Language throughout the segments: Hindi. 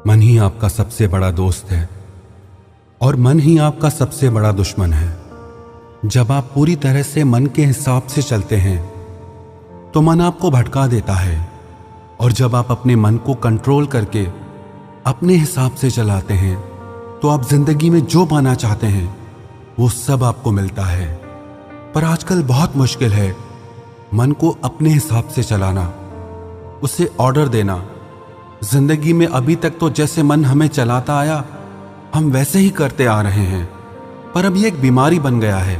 मन ही आपका सबसे बड़ा दोस्त है और मन ही आपका सबसे बड़ा दुश्मन है। जब आप पूरी तरह से मन के हिसाब से चलते हैं तो मन आपको भटका देता है, और जब आप अपने मन को कंट्रोल करके अपने हिसाब से चलाते हैं तो आप जिंदगी में जो पाना चाहते हैं वो सब आपको मिलता है। पर आजकल बहुत मुश्किल है मन को अपने हिसाब से चलाना, उसे ऑर्डर देना। जिंदगी में अभी तक तो जैसे मन हमें चलाता आया हम वैसे ही करते आ रहे हैं, पर अब ये एक बीमारी बन गया है।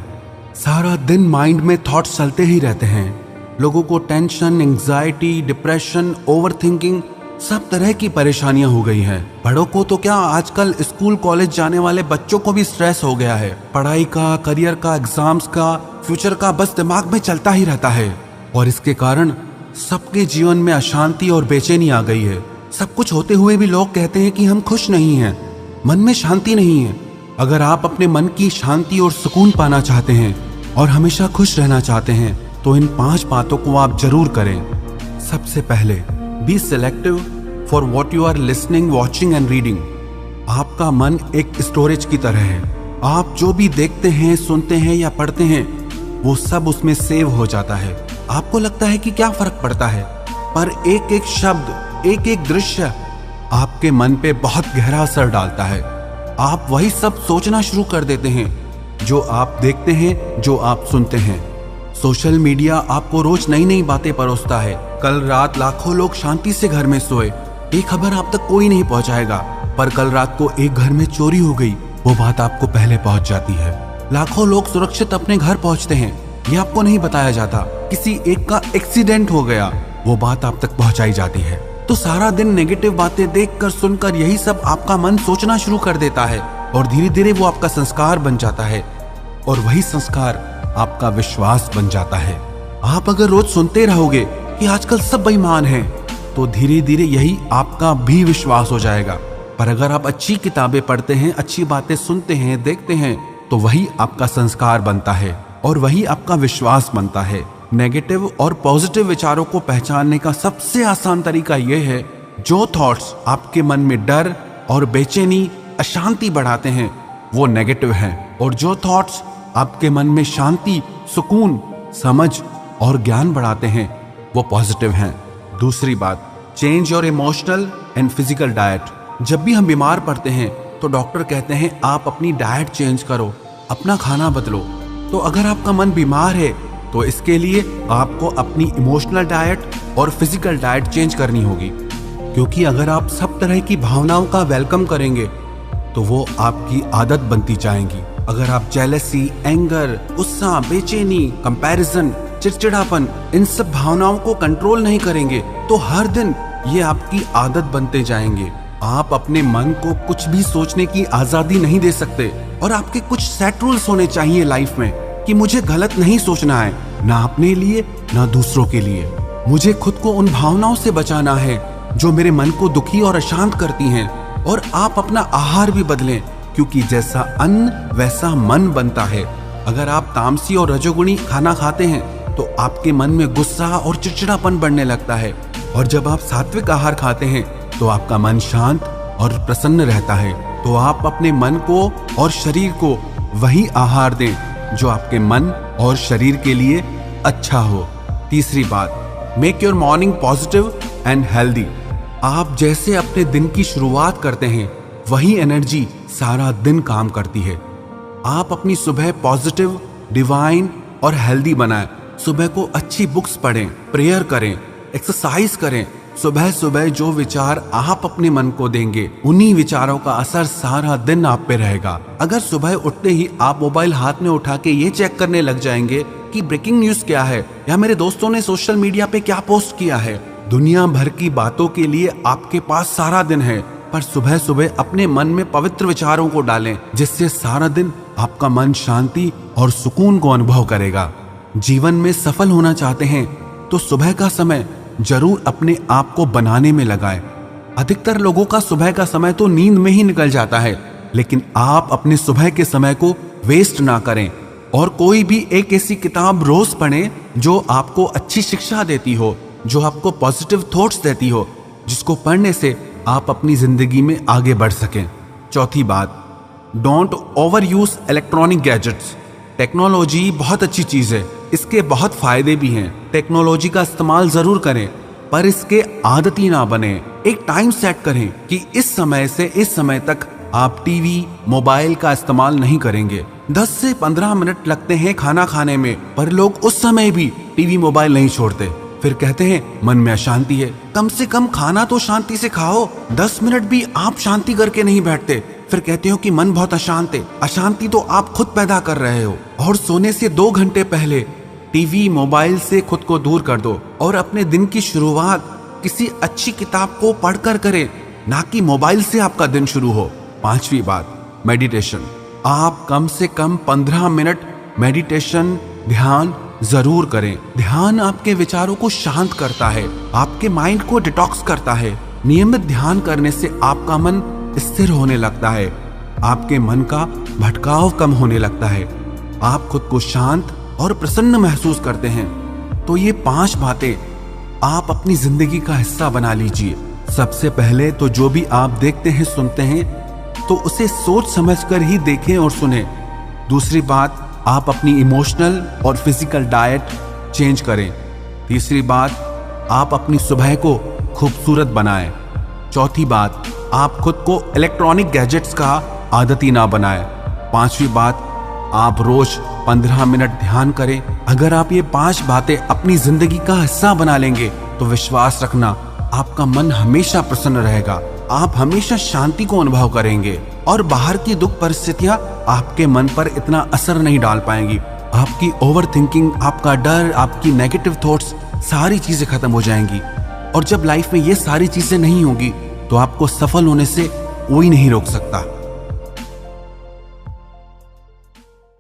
सारा दिन माइंड में थॉट्स चलते ही रहते हैं। लोगों को टेंशन, एंग्जाइटी, डिप्रेशन, ओवरथिंकिंग, सब तरह की परेशानियां हो गई हैं। बड़ों को तो क्या, आजकल स्कूल कॉलेज जाने वाले बच्चों को भी स्ट्रेस हो गया है। पढ़ाई का, करियर का, एग्जाम्स का, फ्यूचर का बस दिमाग में चलता ही रहता है, और इसके कारण सबके जीवन में अशांति और बेचैनी आ गई है। सब कुछ होते हुए भी लोग कहते हैं कि हम खुश नहीं हैं, मन में शांति नहीं है। अगर आप अपने मन की शांति और सुकून पाना चाहते हैं और हमेशा खुश रहना चाहते हैं तो इन 5 बातों को आप जरूर करें। सबसे पहले, be selective for what you are listening, watching and reading. आपका मन एक स्टोरेज की तरह है। आप जो भी देखते हैं, सुनते हैं या पढ़ते हैं वो सब उसमें सेव हो जाता है। आपको लगता है कि क्या फर्क पड़ता है, पर एक एक शब्द, एक एक दृश्य आपके मन पे बहुत गहरा असर डालता है। आप वही सब सोचना शुरू कर देते हैं जो आप देखते हैं, जो आप सुनते हैं। सोशल मीडिया आपको रोज नई नई बातें परोसता है। कल रात लाखों लोग शांति से घर में सोए, ये खबर आप तक कोई नहीं पहुंचाएगा, पर कल रात को एक घर में चोरी हो गई, वो बात आपको पहले पहुंच जाती है। लाखों लोग सुरक्षित अपने घर पहुंचते हैं, ये आपको नहीं बताया जाता। किसी एक का एक्सीडेंट हो गया, वो बात आप तक पहुंचाई जाती है। तो सारा दिन नेगेटिव बातें देखकर, सुनकर यही सब आपका मन सोचना शुरू कर देता है, और धीरे धीरे वो आपका संस्कार बन जाता है, और वही संस्कार आपका विश्वास बन जाता है। आप अगर रोज सुनते रहोगे कि आजकल सब बेईमान हैं, तो धीरे धीरे यही आपका भी विश्वास हो जाएगा। पर अगर आप अच्छी किताबें पढ़ते हैं, अच्छी बातें सुनते हैं, देखते हैं, तो वही आपका संस्कार बनता है और वही आपका विश्वास बनता है। नेगेटिव और पॉजिटिव विचारों को पहचानने का सबसे आसान तरीका यह है, जो थॉट्स आपके मन में डर और बेचैनी, अशांति बढ़ाते हैं वो नेगेटिव हैं, और जो थॉट्स आपके मन में शांति, सुकून, समझ और ज्ञान बढ़ाते हैं वो पॉजिटिव हैं। दूसरी बात, change your emotional and physical diet. जब भी हम बीमार पड़ते हैं तो डॉक्टर कहते हैं आप अपनी डाइट चेंज करो, अपना खाना बदलो। तो अगर आपका मन बीमार है तो इसके लिए आपको अपनी इमोशनल डाइट और फिजिकल डाइट चेंज करनी होगी, क्योंकि अगर आप सब तरह की भावनाओं का वेलकम करेंगे तो वो आपकी आदत बनती जाएंगी। अगर आप जेलसी, एंगर, गुस्सा, बेचैनी, कंपैरिजन, चिड़चिड़ापन, इन सब भावनाओं को कंट्रोल नहीं करेंगे तो हर दिन ये आपकी आदत बनते जाएंगे। आप अपने मन को कुछ भी सोचने की आजादी नहीं दे सकते, और आपके कुछ सेट रूल्स होने चाहिए लाइफ में कि मुझे गलत नहीं सोचना है, ना अपने लिए ना दूसरों के लिए। मुझे खुद को उन भावनाओं से बचाना है जो मेरे मन को दुखी और अशांत करती हैं। और आप अपना आहार भी बदलें, क्योंकि जैसा अन्न वैसा मन बनता है। अगर आप तामसी और रजोगुणी खाना खाते हैं तो आपके मन में गुस्सा और चिड़चिड़ापन बढ़ने लगता है, और जब आप सात्विक आहार खाते हैं तो आपका मन शांत और प्रसन्न रहता है। तो आप अपने मन को और शरीर को वही आहार दें जो आपके मन और शरीर के लिए अच्छा हो। तीसरी बात, make your morning positive and healthy. आप जैसे अपने दिन की शुरुआत करते हैं वही एनर्जी सारा दिन काम करती है। आप अपनी सुबह पॉजिटिव, डिवाइन और हेल्दी बनाएं। सुबह को अच्छी बुक्स पढ़ें, प्रेयर करें, एक्सरसाइज करें। सुबह सुबह जो विचार आप अपने मन को देंगे उन्हीं विचारों का असर सारा दिन आप पे रहेगा। अगर सुबह उठते ही आप मोबाइल हाथ में उठा के ये चेक करने लग जाएंगे कि ब्रेकिंग न्यूज क्या है या मेरे दोस्तों ने सोशल मीडिया पे क्या पोस्ट किया है, दुनिया भर की बातों के लिए आपके पास सारा दिन है। पर सुबह सुबह अपने मन में पवित्र विचारों को डालें, जिससे सारा दिन आपका मन शांति और सुकून को अनुभव करेगा। जीवन में सफल होना चाहते हैं तो सुबह का समय जरूर अपने आप को बनाने में लगाएं। अधिकतर लोगों का सुबह का समय तो नींद में ही निकल जाता है, लेकिन आप अपने सुबह के समय को वेस्ट ना करें, और कोई भी एक ऐसी किताब रोज पढ़ें जो आपको अच्छी शिक्षा देती हो, जो आपको पॉजिटिव थॉट्स देती हो, जिसको पढ़ने से आप अपनी जिंदगी में आगे बढ़ सकें। चौथी बात, don't over use electronic gadgets. Technology बहुत अच्छी चीज है, इसके बहुत फायदे भी हैं। टेक्नोलॉजी का इस्तेमाल जरूर करें, पर इसके आदती ना बने। एक टाइम सेट करें कि इस समय से इस समय तक आप टीवी मोबाइल का इस्तेमाल नहीं करेंगे। 10 से 15 मिनट लगते हैं खाना खाने में, पर लोग उस समय भी टीवी मोबाइल नहीं छोड़ते। फिर कहते हैं मन में अशांति है। कम से कम खाना तो शांति से खाओ, 10 मिनट भी आप शांति करके नहीं बैठते। फिर कहते हो कि मन बहुत अशांत है। अशांति तो आप खुद पैदा कर रहे हो। और सोने से 2 घंटे पहले टीवी मोबाइल से खुद को दूर कर दो और अपने दिन की शुरुआत किसी अच्छी किताब को पढ़कर करें, ना कि मोबाइल से आपका दिन शुरू हो। 5वीं बात, मेडिटेशन। आप कम से कम 15 मिनट मेडिटेशन ध्यान जरूर करें। ध्यान आपके विचारों को शांत करता है, आपके माइंड को डिटॉक्स करता है। नियमित ध्यान करने से आपका मन स्थिर होने लगता है, आपके मन का भटकाव कम होने लगता है, आप खुद को शांत और प्रसन्न महसूस करते हैं। तो ये 5 बातें आप अपनी जिंदगी का हिस्सा बना लीजिए। सबसे पहले तो जो भी आप देखते हैं सुनते हैं तो उसे सोच समझकर ही देखें और सुने। दूसरी बात, आप अपनी इमोशनल और फिजिकल डाइट चेंज करें। तीसरी बात, आप अपनी सुबह को खूबसूरत बनाएं। चौथी बात, आप खुद को इलेक्ट्रॉनिक गैजेट्स का आदती ना बनाएं। 5वीं बात, आप रोज 15 मिनट ध्यान करें। अगर आप ये 5 बातें अपनी जिंदगी का हिस्सा बना लेंगे तो विश्वास रखना, आपका मन हमेशा प्रसन्न रहेगा, आप हमेशा शांति को अनुभव करेंगे और बाहर की दुख परिस्थितियां आपके मन पर इतना असर नहीं डाल पाएंगी। आपकी ओवर थिंकिंग, आपका डर, आपकी नेगेटिव थॉट्स, सारी चीजें खत्म हो जाएंगी। और जब लाइफ में ये सारी चीजें नहीं होगी तो आपको सफल होने से कोई नहीं रोक सकता।